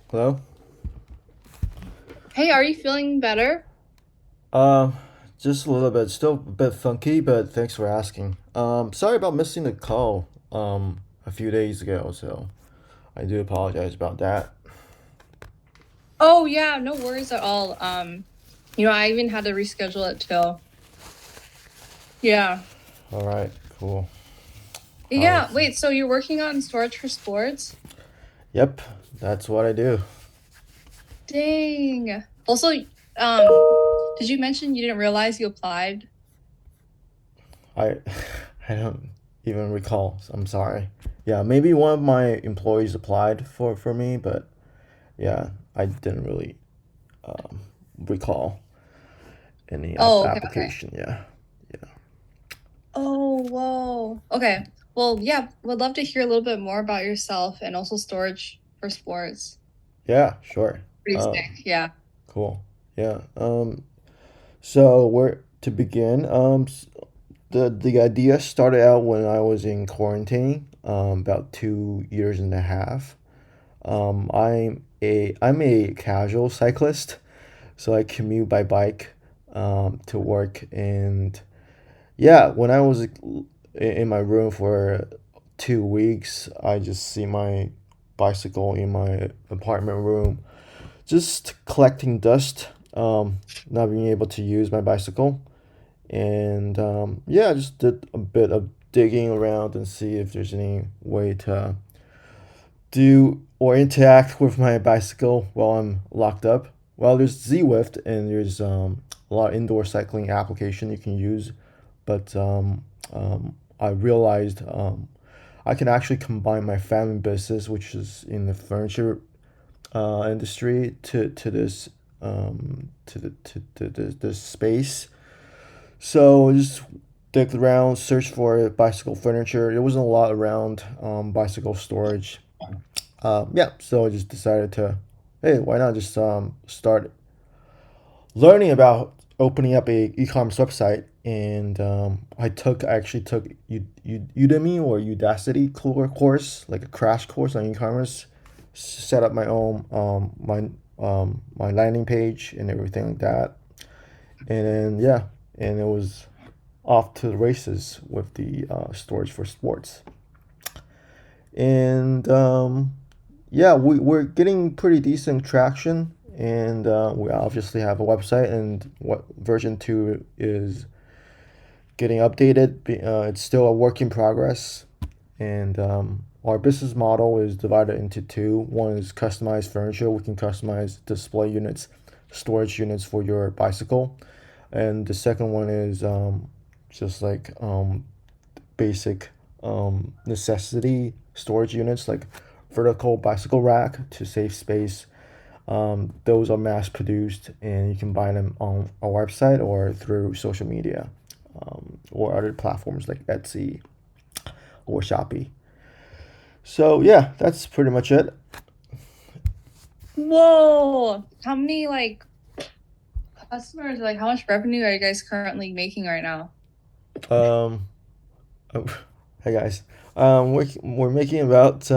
Hello? Hey, are you feeling better? Um, just a little bit, still a bit funky, but thanks for asking. Sorry about missing the call, a few days ago, so I do apologize about that. Oh yeah, no worries at all. I even had to reschedule it too. Yeah. All right, cool. Yeah, How's... wait, so you're working on storage for sports? Yep, that's what I do. Dang. Also, did you mention you didn't realize you applied? I I don't even recall, so I'm sorry. Yeah, maybe one of my employees applied for me, but yeah, I didn't really um, recall any Oh, okay, okay. application. Yeah, yeah, Oh, whoa. Okay. Well, yeah, would love to hear a little bit more about yourself and also storage for sports. yeah, sure. Pretty Um, sick. Yeah. cool. Yeah. So where to begin? The idea started out when I was in quarantine, about 2 years and a half. I'm a casual cyclist, so I commute by bike, to work, and yeah, when I was in my room for 2 weeks, I just see my bicycle in my apartment room, just collecting dust, not being able to use my bicycle. And yeah, I just did a bit of digging around and see if there's any way to do or interact with my bicycle while I'm locked up. Well, there's Zwift and there's a lot of indoor cycling application you can use, but I realized I can actually combine my family business, which is in the furniture industry, to this this space. So I just digged around, searched for bicycle furniture. There wasn't a lot around bicycle storage. Yeah, so I just decided to, hey, why not just start learning about opening up a e-commerce website. And I actually took Udemy or Udacity course, like a crash course on e-commerce. Set up my own my landing page and everything like that. And then yeah, and it was off to the races with the storage for sports. And yeah, we're getting pretty decent traction. And we obviously have a website, and what version 2 is getting updated. It's still a work in progress. And our business model is divided into two. One is customized furniture. We can customize display units, storage units for your bicycle. And the second one is just like basic necessity storage units like vertical bicycle rack to save space. Those are mass produced and you can buy them on our website or through social media, or other platforms like Etsy or Shopee. So yeah, that's pretty much it. Whoa. How many customers, how much revenue are you guys currently making right now? Um, oh, hey guys, we're making about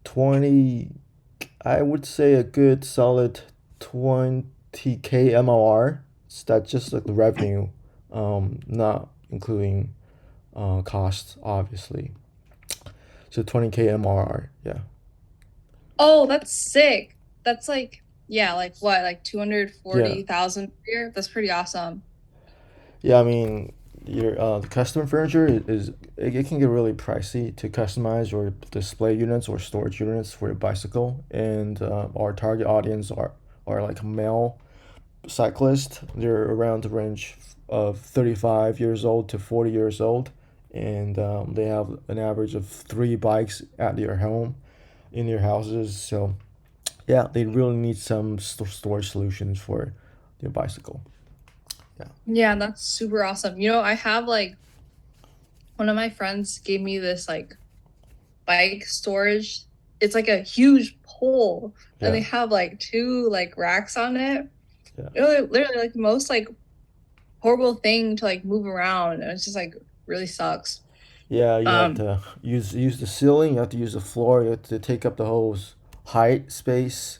20. I would say a good solid 20K MLR. So that's just like the revenue, not including costs, obviously. So 20K MRR, yeah. Oh, that's sick. That's yeah, like what, like Yeah. 240,000 per year? That's pretty awesome. Yeah, I mean, your the custom furniture it can get really pricey to customize or display units or storage units for your bicycle, and our target audience are like male cyclists. They're around the range of 35 years old to 40 years old, and they have an average of 3 bikes at their home in their houses. So yeah, they really need some storage solutions for their bicycle. Yeah. Yeah, that's super awesome. I have one of my friends gave me this bike storage. It's like a huge pole and Yeah. they have like two racks on it. Yeah. Literally like the most horrible thing to move around. And it's just really sucks. Yeah, you have Um to use the ceiling. You have to use the floor. You have to take up the height space.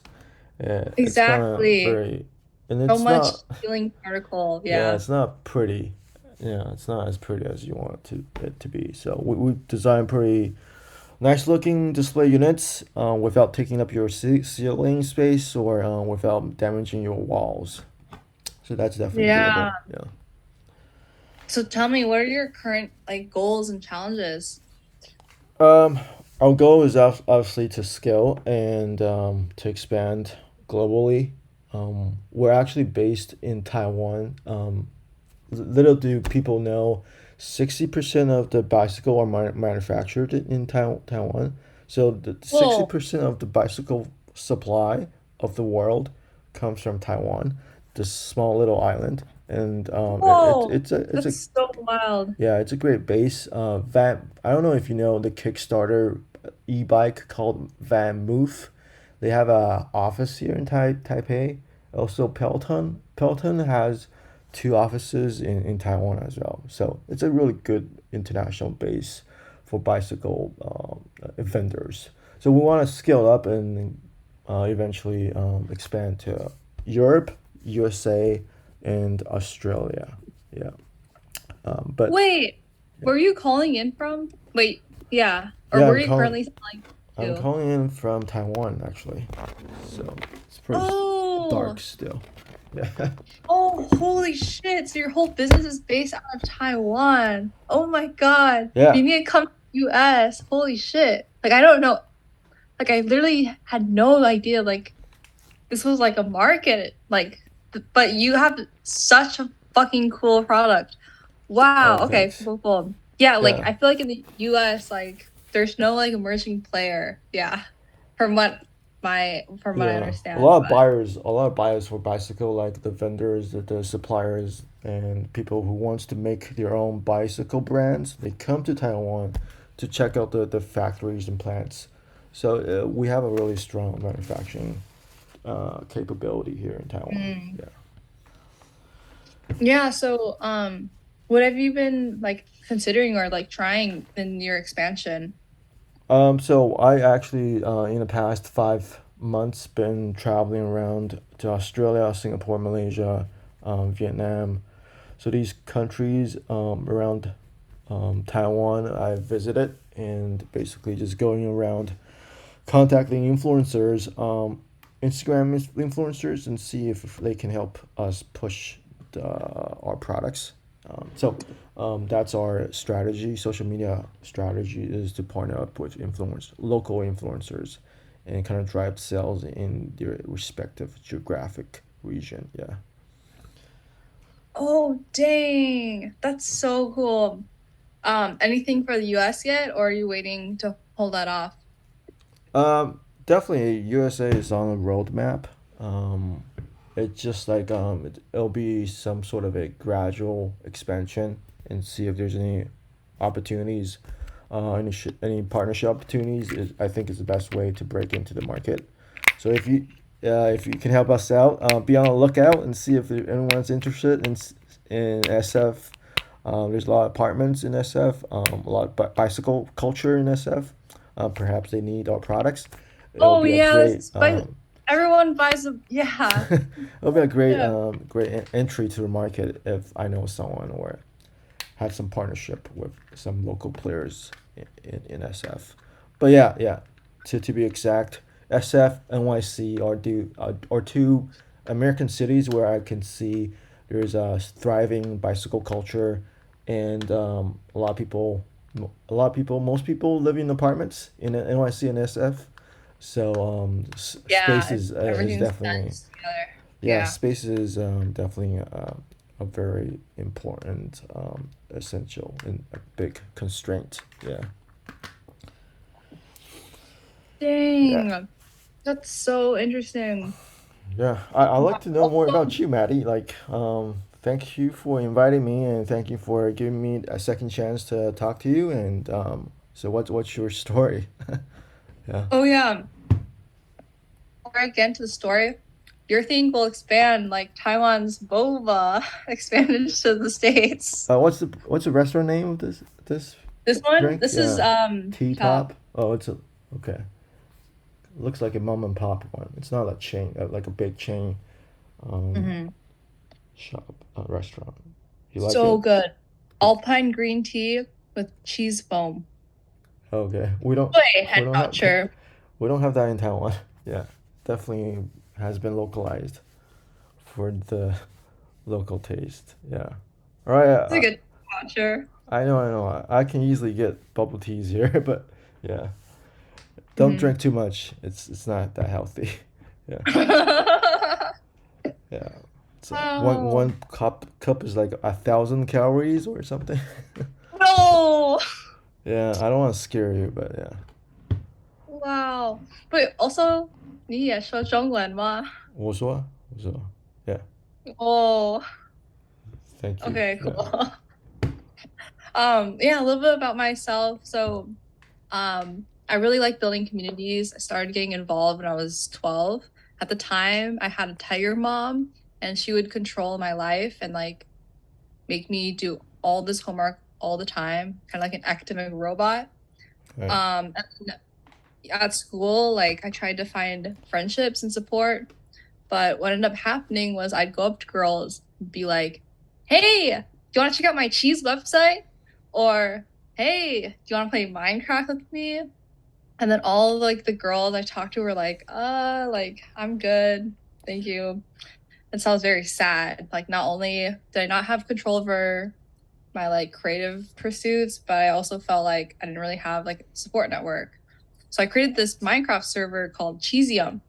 It's kind of Exactly. very, and So it's much not. healing particle. Yeah, Yeah. it's not pretty. Yeah, it's not as pretty as you want it to be. So we designed pretty nice looking display units without taking up your ceiling space or without damaging your walls. So that's definitely Yeah. doable. Yeah. So tell me, what are your current like goals and challenges? Um, our goal is obviously to scale and to expand globally. We're actually based in Taiwan. Little do people know, 60% of the bicycle are manufactured in Taiwan. So the sixty Whoa. percent of the bicycle supply of the world comes from Taiwan, this small little island. And Whoa. it's a That's so wild. yeah, it's a great base. I don't know if you know the Kickstarter e-bike called Van Moof. They have a office here in Taipei. Also, Peloton has two offices in Taiwan as well. So it's a really good international base for bicycle vendors. So we want to scale up and eventually expand to Europe, USA, and Australia. Yeah. But Wait, yeah, where are you calling in from? Wait, yeah. Or yeah, where are you currently selling I'm to? calling in from Taiwan actually. So it's pretty Oh, dark still. Yeah. oh, holy shit. So your whole business is based out of Taiwan. Oh my God. Yeah. You need to come to the US. Holy shit. Like I don't know. Like I literally had no idea like this was like a market. Like but you have such a fucking cool product. Wow. Oh, Okay. thanks. Cool, cool. Yeah. Like Yeah. I feel like in the US, like there's no like emerging player. Yeah. From what I Yeah. understand. But A lot of buyers for bicycle, like the vendors, the suppliers, and people who wants to make their own bicycle brands, they come to Taiwan to check out the factories and plants. So we have a really strong manufacturing capability here in Taiwan. mm. Yeah. Yeah. So what have you been like considering or like trying in your expansion? So I actually, in the past 5 months, been traveling around to Australia, Singapore, Malaysia, Vietnam. So these countries around Taiwan, I visited and basically just going around contacting influencers, influencers, and see if they can help us push our products. That's our strategy. Social media strategy is to partner up with local influencers, and kind of drive sales in their respective geographic region. Yeah. Oh, dang. That's so cool. Anything for the US yet, or are you waiting to pull that off? Definitely USA is on the roadmap. Um, it's just like it'll be some sort of a gradual expansion and see if there's any opportunities, any partnership opportunities. I think is the best way to break into the market. So if you can help us out, be on the lookout and see if anyone's interested in SF. There's a lot of apartments in SF, a lot of bicycle culture in SF. Perhaps they need our products. It'll Oh be a yeah, great everyone buys a yeah. it'll be a great Yeah. entry to the market if I know someone or have some partnership with some local players in SF. But yeah, to be exact, SF, NYC are two American cities where I can see there's a thriving bicycle culture, and most people live in apartments in NYC and SF. So space Yeah, is everything's definitely, dense together. yeah, Yeah. space is definitely a very important, essential, and a big constraint. Yeah, yeah, Dang. That's so interesting. yeah. I'd like to know more about you, Maddie. Like, thank you for inviting me, and thank you for giving me a second chance to talk to you. And so what's your story? Yeah. Oh yeah. Before I get into the story, your thing will expand like Taiwan's boba expanded to the States. What's the restaurant name of this This one, drink? this is Yeah, Tea top. Top. Oh, it's a okay. looks like a mom and pop one. It's not a chain, like a big chain um, Hmm. shop restaurant. You like So it? good. It Alpine green tea with cheese foam. okay. We don't Wait, we head don't not have sure. we don't have that in Taiwan. Yeah, definitely has been localized for the local taste. Yeah. All right. It's a good not sure. I know. I can easily get bubble teas here, but yeah, don't Hmm. drink too much. It's not that healthy. Yeah. Yeah. It's Oh one cup is like 1,000 calories or something. no! Yeah, I don't want to scare you, but yeah. Wow. But also, 你也说中文吗? 我说 yeah. Oh, Thank you. okay, Yeah. cool. Yeah, a little bit about myself. So, I really like building communities. I started getting involved when I was 12. At the time, I had a tiger mom, and she would control my life and like make me do all this homework all the time, kind of like an academic robot. Right. And at school, like I tried to find friendships and support, but what ended up happening was I'd go up to girls and be like, "Hey, do you want to check out my cheese website?" Or, "Hey, do you want to play Minecraft with me?" And then all like the girls I talked to were like I'm good, thank you. And so I was very sad. Like not only did I not have control over my like creative pursuits, but I also felt like I didn't really have like a support network. So I created this Minecraft server called Cheesium.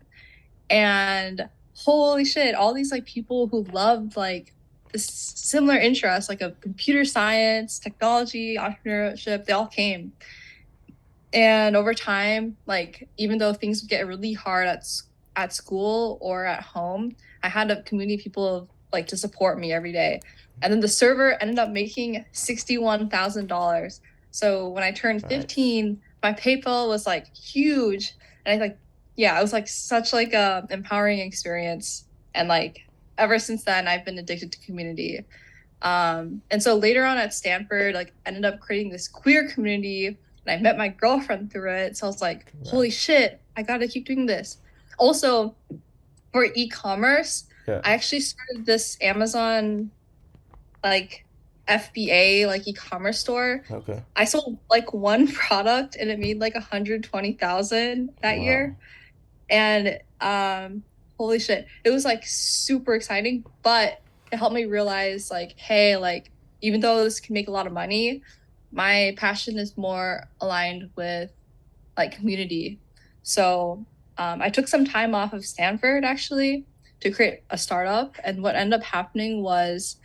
And holy shit, all these like people who loved like this similar interests, like of computer science, technology, entrepreneurship, they all came. And over time, like even though things would get really hard at school or at home, I had a community of people like to support me every day. And then the server ended up making $61,000. So when I turned Nice. 15, my PayPal was like huge. And I like, yeah, it was like such like a empowering experience. And like ever since then, I've been addicted to community. And so later on at Stanford, like ended up creating this queer community and I met my girlfriend through it. So I was like, holy Congrats. shit, I gotta keep doing this. Also, for e-commerce, Yeah. I actually started this Amazon like FBA like e-commerce store. Okay. I sold like one product and it made like 120,000 that Wow. year. And holy shit, it was like super exciting, but it helped me realize like, hey, like even though this can make a lot of money, my passion is more aligned with like community. So I took some time off of Stanford actually to create a startup. And what ended up happening was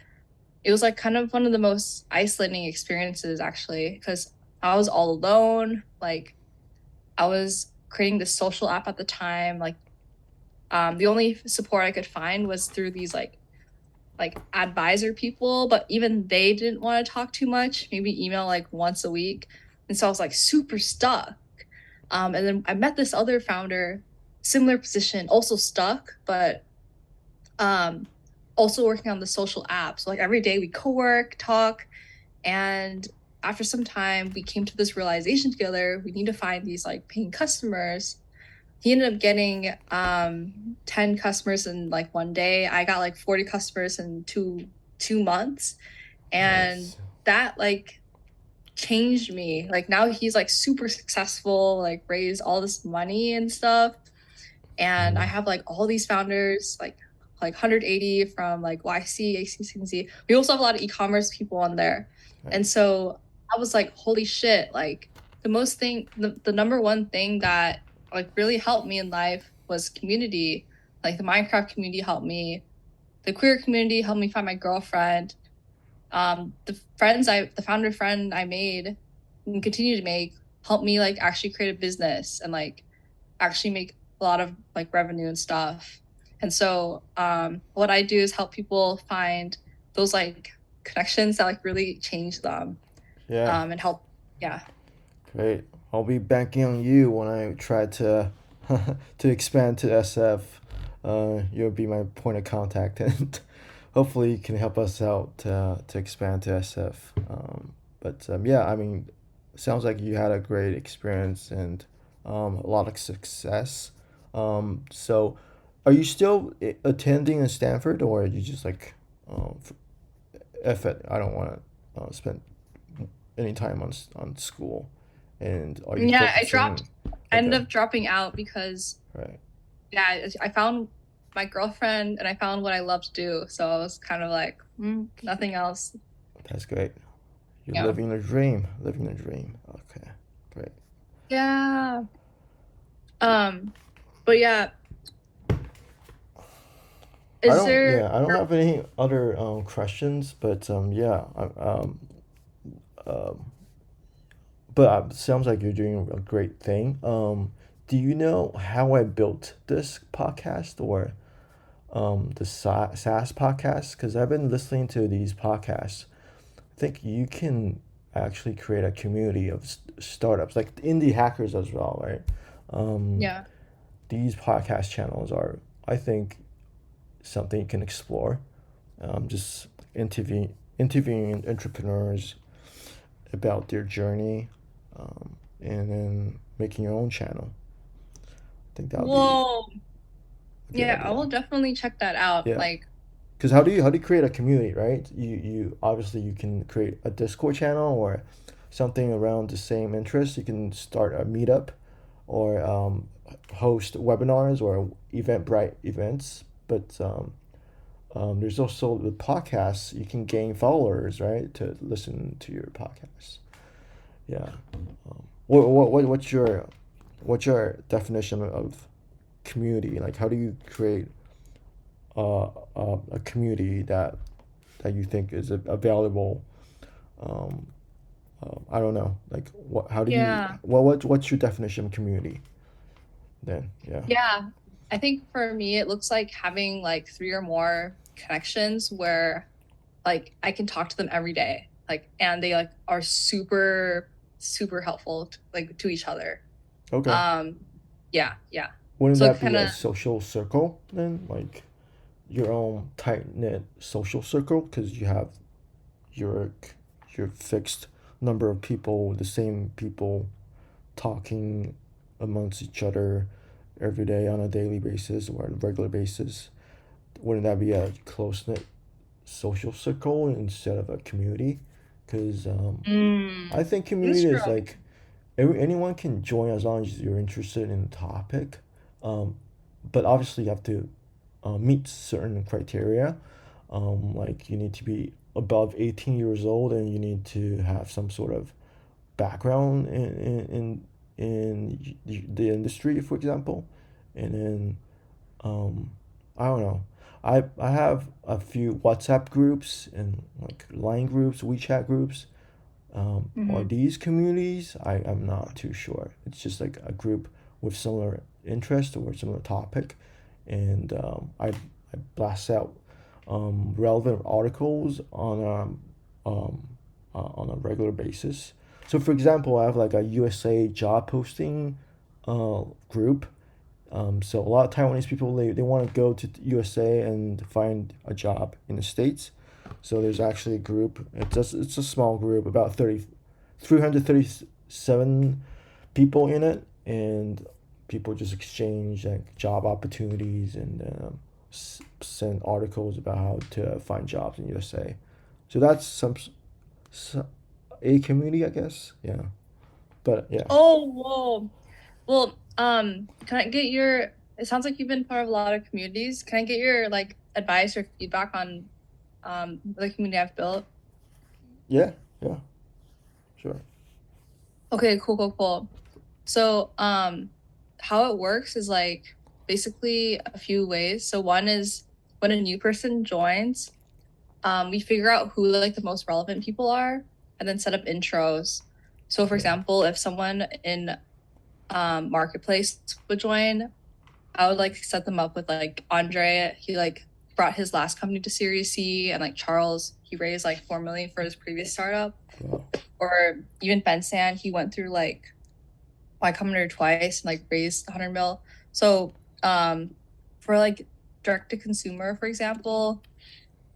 it was like kind of one of the most isolating experiences actually, because I was all alone. Like I was creating this social app at the time. Like the only support I could find was through these like advisor people, but even they didn't want to talk too much, maybe email like once a week. And so I was like super stuck. And then I met this other founder, similar position, also stuck, but um also working on the social app. So like every day we co-work, talk, and after some time we came to this realization together, we need to find these like paying customers. He ended up getting 10 customers in like one day. I got like 40 customers in two months. And Nice. that like changed me. Like now he's like super successful, like raised all this money and stuff. And I Mm. have like all these founders, like 180 from like YC, ACCC. We also have a lot of e-commerce people on there. And Nice. so I was like, holy shit, like the number one thing that like really helped me in life was community. Like the Minecraft community helped me. The queer community helped me find my girlfriend. The founder friend I made and continue to make helped me like actually create a business and like actually make a lot of like revenue and stuff. And so what I do is help people find those like connections that like really change them Yeah. and help. Yeah. Great. I'll be banking on you when I try to to expand to SF. You'll be my point of contact, and hopefully you can help us out to expand to SF. But yeah, I mean, sounds like you had a great experience, and a lot of success. So, are you still attending in Stanford, or are you just like, f- F it, I don't want to spend any time on school, and are you Yeah, focusing? I ended Okay, up dropping out because right. yeah, I found my girlfriend and I found what I love to do. So I was kind of like, nothing else. That's great. You're Yeah. living the dream. Living the dream. Okay, great. Yeah. Um, but yeah, is there I don't have any other questions, but um, but sounds like you're doing a great thing. Do you know how I built this podcast or the SaaS podcast? Because I've been listening to these podcasts. I think you can actually create a community of startups, like indie hackers as well, right? Um, yeah. these podcast channels are, I think, something you can explore. Just interviewing entrepreneurs about their journey, and then making your own channel. I think that would be Whoa. a good Yeah, I idea. will definitely check that out. Yeah, Like, because how do you create a community, right? You obviously you can create a Discord channel or something around the same interest. You can start a meetup or host webinars or Eventbrite events. But there's also the podcasts. You can gain followers, right, to listen to your podcasts. Yeah. What's your definition of community? Like, how do you create a community that you think is a valuable? Um, I don't know. Like, what? How do you? yeah. What's your definition of community? Then, yeah. Yeah. I think for me, it looks like having like three or more connections where like I can talk to them every day. Like, and they like are super, super helpful like to each other. Okay. Um, yeah, yeah. Wouldn't So that be kind a of, social circle then? Like your own tight knit social circle, because you have your your fixed number of people, the same people talking amongst each other every day on a daily basis or on a regular basis. Wouldn't that be a close knit social circle instead of a community? Because I think that's community true. is like anyone can join as long as you're interested in the topic. Um, but obviously, you have to meet certain criteria. Like you need to be above 18 years old and you need to have some sort of background in the industry, for example. And then I don't know. I have a few WhatsApp groups and like line groups, WeChat groups. Are Hmm. these communities? I'm not too sure. It's just like a group with similar interest or similar topic, and I blast out relevant articles on a regular basis. So, for example, I have like a USA job posting group. So a lot of Taiwanese people they want to go to USA and find a job in the States. So there's actually a group. It's a small group, about 337 people in it, and people just exchange like job opportunities and send articles about how to find jobs in USA. So that's some a community, I guess. Yeah, but yeah, Oh, whoa. Well, can I get your, it sounds like you've been part of a lot of communities. Can I get your like advice or feedback on the community I've built? yeah, yeah, sure. Okay, cool, cool, cool. So, how it works is like basically a few ways. So one is when a new person joins, we figure out who like the most relevant people are and then set up intros. So for Yeah. example, if someone in marketplace would join, I would like set them up with like Andre. He like brought his last company to Series C, and like Charles, he raised like 4 million for his previous startup. Wow. Or even Ben San, he went through like Y Combinator twice and like raised 100 mil. So for like direct to consumer, for example,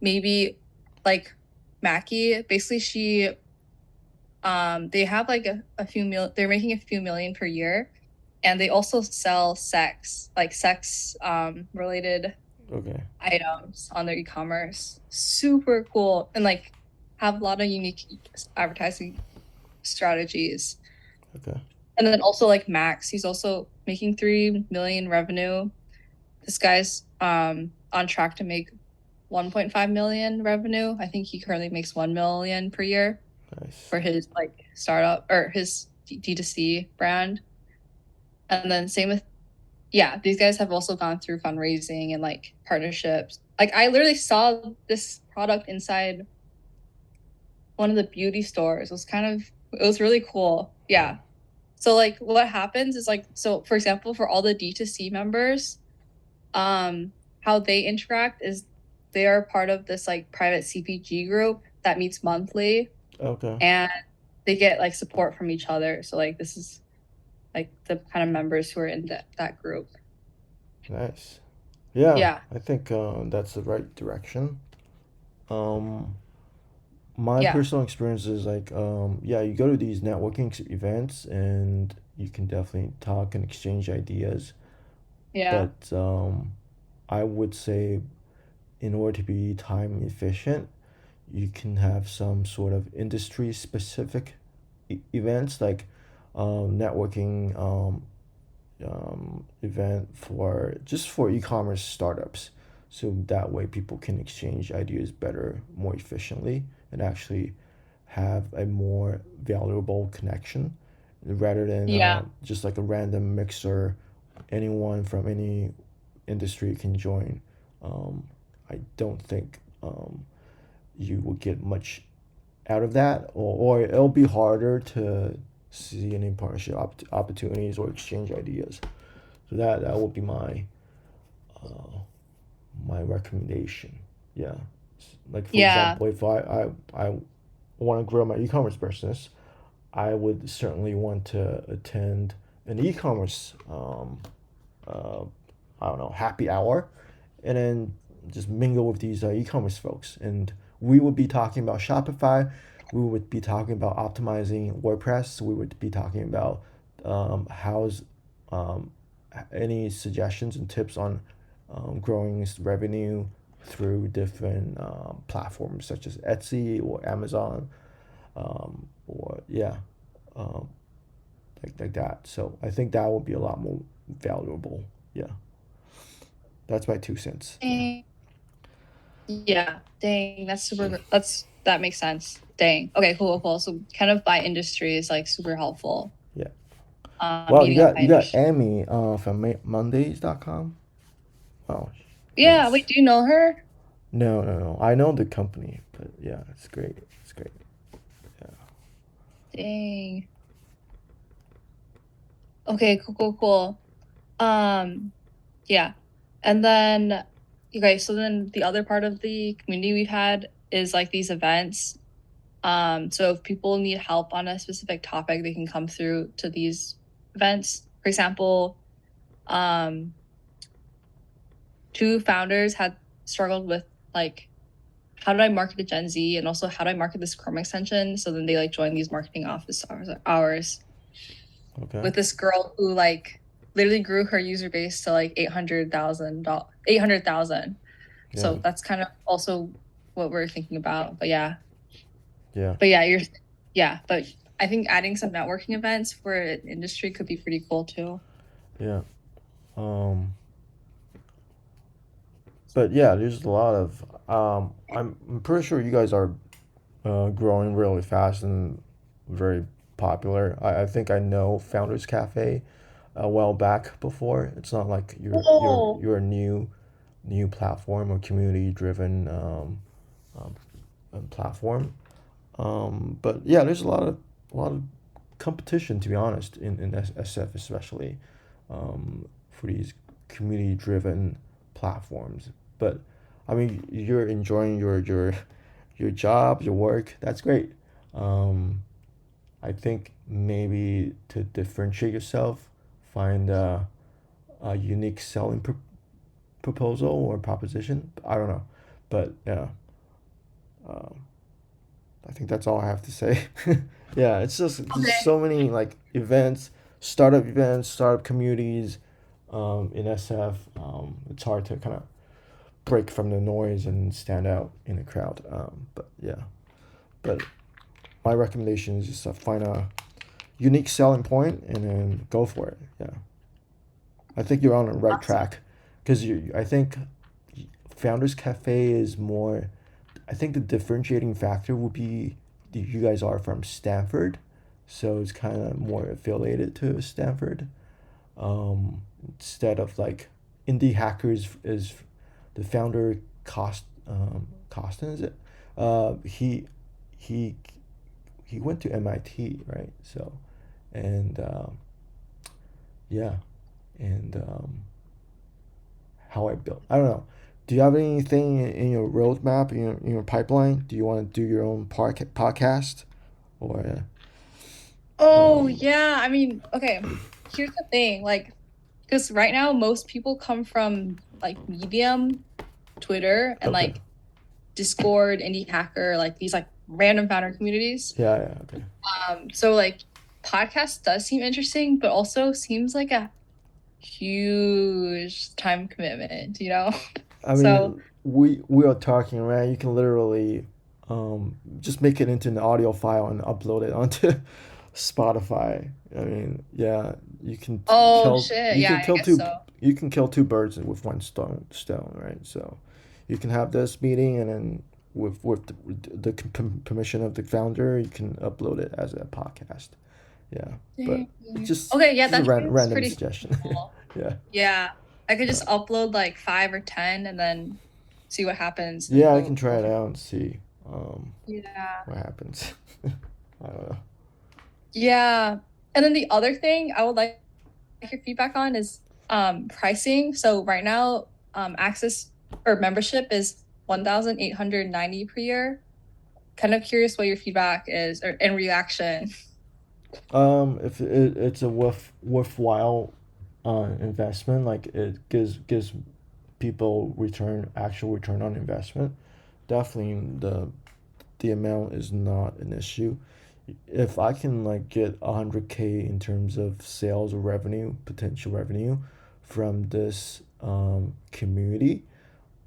maybe like Mackie, basically she they have like a few mil, they're making a few million per year, and they also sell sex related Okay. items on their e-commerce. Super cool, and like have a lot of unique advertising strategies. Okay. And then also like Max, he's also making 3 million revenue. This guy's on track to make 1.5 million revenue. I think he currently makes 1 million per year Nice. for his like startup or his D2C brand. And then same with, yeah, these guys have also gone through fundraising and like partnerships. Like I literally saw this product inside one of the beauty stores. It was really cool. Yeah. Yeah. So like what happens is like, so for example, for all the D2C members, how they interact is they are part of this like private CPG group that meets monthly, Okay. and they get like support from each other. So like this is like the kind of members who are in that group. Nice. Yeah, Yeah. I think that's the right direction. Um, my Yeah. personal experience is like, yeah, you go to these networking events and you can definitely talk and exchange ideas. Yeah. But I would say, in order to be time efficient, you can have some sort of industry specific events like networking event for just for e-commerce startups, so that way people can exchange ideas better, more efficiently, and actually have a more valuable connection rather than Yeah. just like a random mixer. Anyone from any industry can join. I don't think you will get much out of that, or it'll be harder to see any partnership opportunities or exchange ideas. So that would be uh, my recommendation. Yeah, like for Yeah. example, if I want to grow my e-commerce business, I would certainly want to attend an e-commerce uh, I don't know, happy hour, and then just mingle with these e-commerce folks. And we would be talking about Shopify. We would be talking about optimizing WordPress. We would be talking about how's um, any suggestions and tips on growing revenue through different platforms such as Etsy or Amazon, or yeah, um, like that. So I think that would be a lot more valuable. Yeah. That's my 2 cents. Yeah. Dang. Yeah. Dang. That makes sense. Dang. Okay, cool. So kind of by industry is like super helpful. Yeah. Wow, Meeting up by you got industry. Amy from Mondays.com. Oh, Yeah, nice. wait, do you know her? No, no, no. I know the company, but yeah, it's great. It's great. Yeah. Dang. Okay, cool. Yeah. And then, okay, so then the other part of the community we've had is like these events. So if people need help on a specific topic, they can come through to these events. For example, um, two founders had struggled with like, how do I market to Gen Z, and also how do I market this Chrome extension? So then they like join these marketing office hours Okay. with this girl who like literally grew her user base to like 800,000. Yeah. So that's kind of also what we're thinking about. Yeah. But yeah, but I think adding some networking events for an industry could be pretty cool too. Yeah. Um, but yeah, there's a lot of I'm pretty sure you guys are growing really fast and very popular. I think I know Founders Cafe a while back before. It's not like Oh, you're a new platform or community driven um, platform. But yeah, there's a lot of competition, to be honest, in SF especially, for these community driven platforms. But I mean, you're enjoying your job, your work. That's great. Um, I think maybe to differentiate yourself, find a unique selling proposal or proposition. I don't know, but yeah, um, I think that's all I have to say. Yeah, it's just there's okay. so many like events, startup events, startup communities in SF. It's hard to kind of break from the noise and stand out in the crowd. But yeah, but my recommendation is just find a unique selling point and then go for it. Yeah, I think you're on the right Awesome. track because you. I think Founders Cafe is more. I think the differentiating factor would be you guys are from Stanford, so it's kind of more affiliated to Stanford. Instead of like indie hackers is the founder Costin, is it? He he he went to MIT, right? So and yeah, and how I built. I don't know. Do you have anything in your roadmap in your pipeline? Do you want to do your own podcast or Oh um, yeah, I mean, okay. Here's the thing, like, because right now most people come from like Medium, Twitter, and okay. like Discord, Indie Hacker, like these like random founder communities. Yeah, yeah, okay. So like podcast does seem interesting, but also seems like a huge time commitment, you know? I So mean, we are talking, right? You can literally just make it into an audio file and upload it onto Spotify. I mean, yeah, you can oh kill shit, yeah, I guess so. you can kill two birds with one stone, right? So you can have this meeting and then with the permission of the founder, you can upload it as a podcast. Yeah, but Dang. it's Okay, yeah, just a that seems random pretty suggestion. cool. Yeah. Yeah. I could just Uh, upload like 5 or 10 and then see what happens and Yeah, I can go try it from out and see yeah. what happens. I don't know. Yeah. And then the other thing I would like your feedback on is pricing. So right now, access or membership is 1,890 per year. Kind of curious what your feedback is or in reaction. If it's a worthwhile investment, like it gives people actual return on investment. Definitely the amount is not an issue. If I can like get 100K in terms of sales or revenue, potential revenue from this community,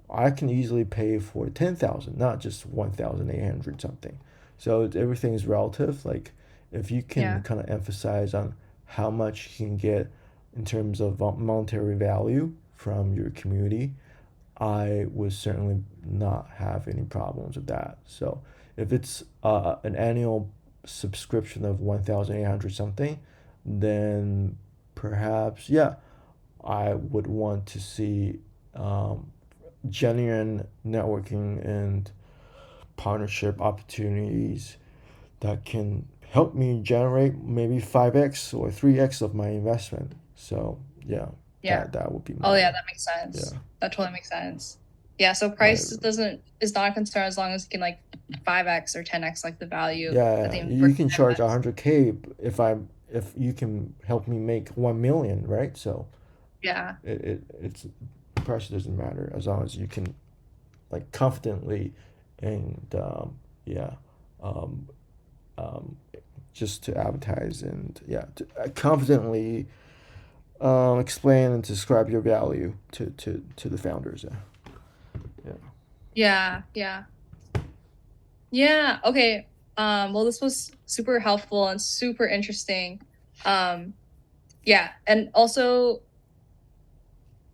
I can easily pay for 10,000, not just 1,800 something. So everything is relative. Like if you can Yeah. kind of emphasize on how much you can get in terms of monetary value from your community, I would certainly not have any problems with that. So if it's an annual subscription of 1,800 something, then perhaps, yeah, I would want to see genuine networking and partnership opportunities that can help me generate maybe 5x or 3x of my investment. So yeah, Yeah. that would be Oh my yeah, that makes yeah sense. That totally makes sense. Yeah, so my price doesn't is not a concern as long as you can like 5x or 10x like the value that yeah, they you first can charge invest. 100K if you can help me make 1 million, right? So Yeah. it's price doesn't matter as long as you can like confidently and yeah um, um, just to advertise and yeah to confidently explain and describe your value to the founders. Yeah, yeah, Yeah, yeah. Yeah, okay. Well this was super helpful and super interesting. Um yeah, and also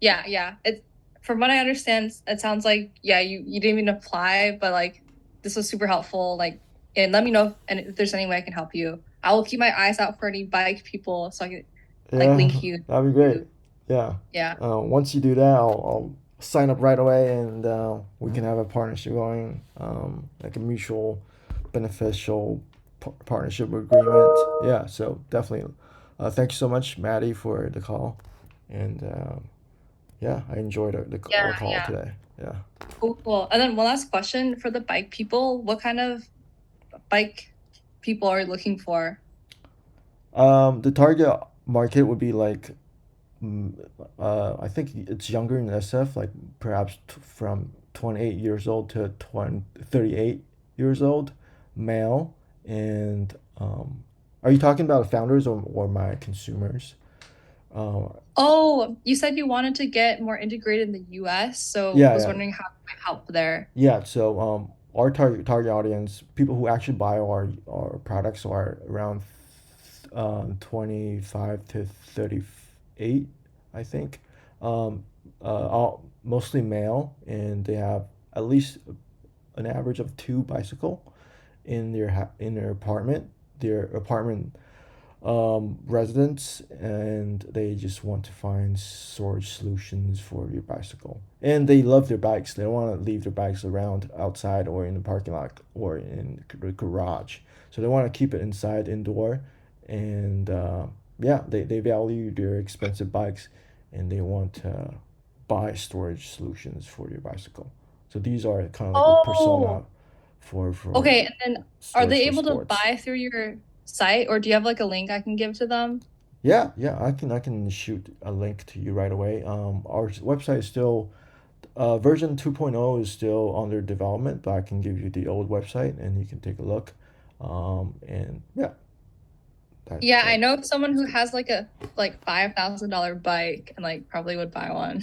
yeah, yeah. It from what I understand, it sounds like yeah, you didn't even apply, but like this was super helpful. Like, and let me know if there's any way I can help you. I will keep my eyes out for any bike people so I can like yeah. link you That'd be great. to Yeah. yeah. Once you do that, I'll sign up right away, and we can have a partnership going, like a mutual beneficial partnership agreement. Yeah. So definitely, thank you so much, Maddie, for the call, and yeah, I enjoyed Yeah, our call yeah. today. Yeah. Cool, cool. And then one last question for the bike people. What kind of bike people are you looking for? The target market would be like, mm, I think it's younger in SF, like perhaps from 28 years old to 20 38 years old, male, and Are you talking about founders or my consumers? Uh, Oh, you said you wanted to get more integrated in the US, so yeah, was yeah, wondering how it might help there. yeah. So our target audience, people who actually buy our products are around 25 to 38, I think. All, mostly male, and they have at least an average of two bicycle in in their apartment. Their apartment residents, and they just want to find storage solutions for your bicycle. And they love their bikes. They don't want to leave their bikes around outside or in the parking lot or in the garage. So they want to keep it inside, indoor. And yeah, they value their expensive bikes, and they want to buy storage solutions for your bicycle. So these are kind of like a persona Oh, for okay. And then are storage they for able to sports. buy through your site, or do you have like a link I can give to them? Yeah, yeah, I can shoot a link to you right away. Our website is still version 2.0 is still under development, but I can give you the old website and you can take a look. And yeah, that Yeah, I that know someone that's who good. has like a like $5,000 bike and like probably would buy one.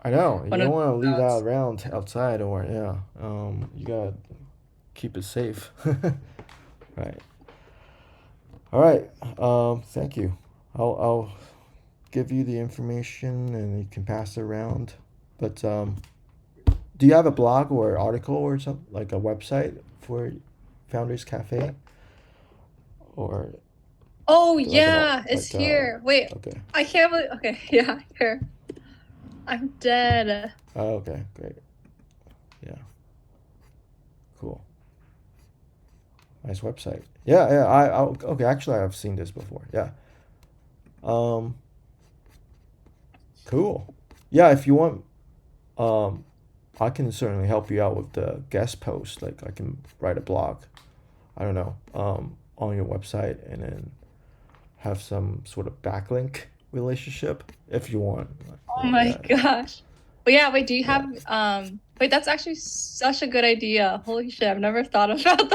I know you One of don't want to leave that those. around outside, or yeah, you gotta keep it safe. Right. All right. Thank you. I'll give you the information and you can pass it around. But do you have a blog or article or something like a website for Founders Cafe or Oh like an yeah, it's like here. Wait, okay. I can't believe. Okay, yeah, here. I'm dead. Okay, great. Yeah, cool. Nice website. Yeah, yeah. I okay. Actually, I've seen this before. Yeah. Um. Cool. Yeah. If you want, um, I can certainly help you out with the guest post. Like I can write a blog. I don't know. On your website, and then have some sort of backlink relationship if you want. Oh my Yeah, gosh. But yeah, wait, do you yeah, have wait, that's actually such a good idea. Holy shit, I've never thought about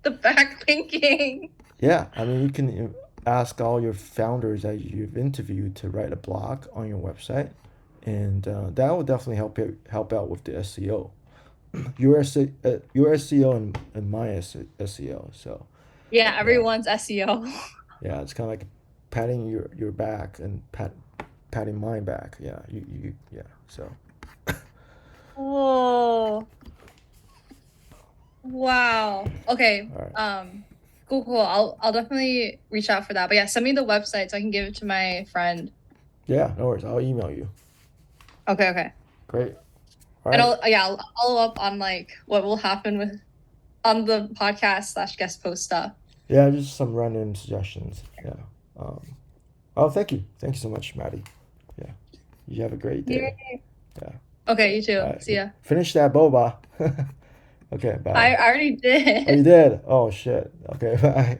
the backlinking. yeah. I mean, you can ask all your founders that you've interviewed to write a blog on your website, and that will definitely help out with the SEO. Your SEO and my SEO. So Yeah, yeah, everyone's SEO. yeah. It's kind of like patting your back and patting my back. Yeah, you yeah. So Oh, wow. Okay. all right. Cool, cool. I'll definitely reach out for that. But yeah, send me the website so I can give it to my friend. Yeah, no worries. I'll email you. Okay, okay. Great. All And right. I'll follow up on like what will happen with on the podcast slash guest post stuff. Yeah, just some random suggestions. Yeah. Um, oh, thank you. Thank you so much, Maddie. Yeah. You have a great Yeah. day. Yeah. Okay, you All too. right. See ya. Finish that boba. Okay, bye. I already Oh, you did. did? Oh, shit. Okay, bye.